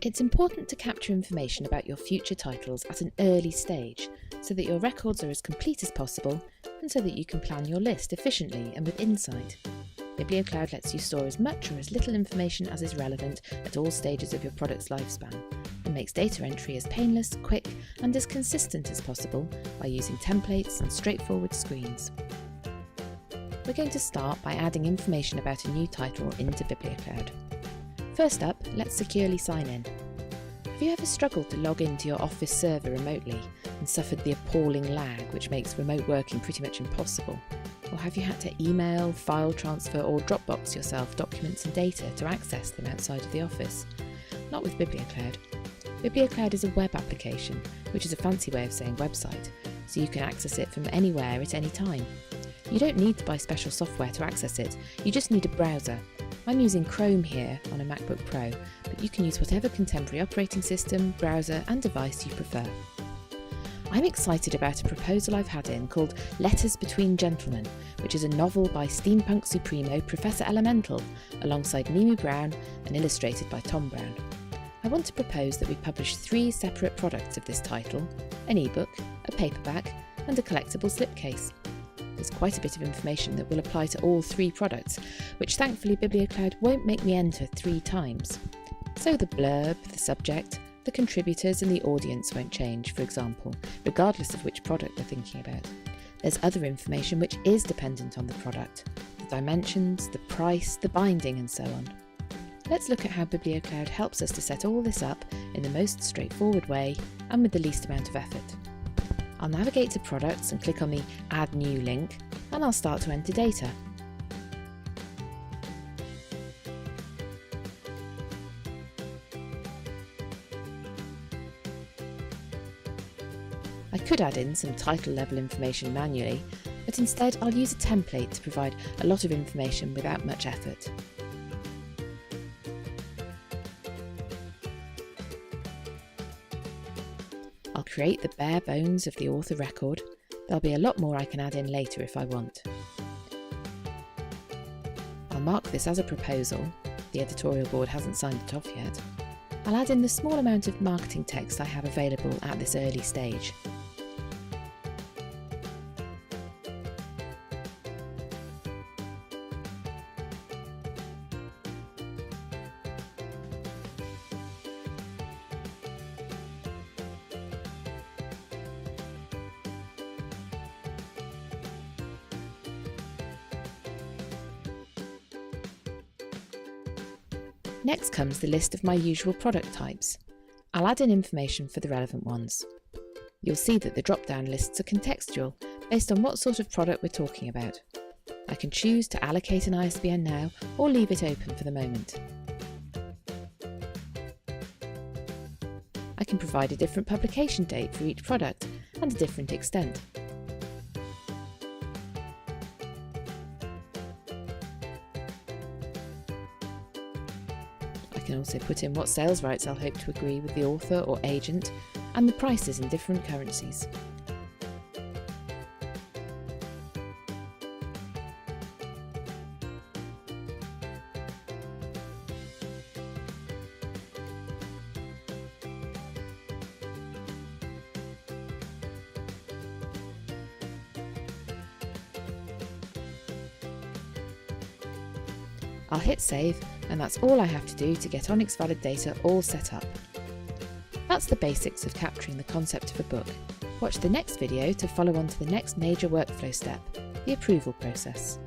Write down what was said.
It's important to capture information about your future titles at an early stage so that your records are as complete as possible and so that you can plan your list efficiently and with insight. Bibliocloud lets you store as much or as little information as is relevant at all stages of your product's lifespan and makes data entry as painless, quick and as consistent as possible by using templates and straightforward screens. We're going to start by adding information about a new title into Bibliocloud. First up, let's securely sign in. Have you ever struggled to log into your Office server remotely and suffered the appalling lag which makes remote working pretty much impossible? Or have you had to email, file transfer or Dropbox yourself documents and data to access them outside of the office? Not with Bibliocloud. Bibliocloud is a web application, which is a fancy way of saying website, so you can access it from anywhere at any time. You don't need to buy special software to access it, you just need a browser. I'm using Chrome here on a MacBook Pro, but you can use whatever contemporary operating system, browser and device you prefer. I'm excited about a proposal I've had in called Letters Between Gentlemen, which is a novel by steampunk supremo Professor Elemental, alongside Mimi Brown and illustrated by Tom Brown. I want to propose that we publish 3 separate products of this title: an ebook, a paperback and a collectible slipcase. There's quite a bit of information that will apply to all 3 products, which thankfully Bibliocloud won't make me enter 3 times. So the blurb, the subject, the contributors and the audience won't change, for example, regardless of which product we're thinking about. There's other information which is dependent on the product: the dimensions, the price, the binding and so on. Let's look at how Bibliocloud helps us to set all this up in the most straightforward way and with the least amount of effort. I'll navigate to Products and click on the Add New link, and I'll start to enter data. I could add in some title level information manually, but instead I'll use a template to provide a lot of information without much effort. I'll create the bare bones of the author record. There'll be a lot more I can add in later if I want. I'll mark this as a proposal. The editorial board hasn't signed it off yet. I'll add in the small amount of marketing text I have available at this early stage. Next comes the list of my usual product types. I'll add in information for the relevant ones. You'll see that the drop-down lists are contextual, based on what sort of product we're talking about. I can choose to allocate an ISBN now or leave it open for the moment. I can provide a different publication date for each product and a different extent. I can also put in what sales rights I'll hope to agree with the author or agent and the prices in different currencies. I'll hit save, and that's all I have to do to get Onyx Valid data all set up. That's the basics of capturing the concept of a book. Watch the next video to follow on to the next major workflow step, the approval process.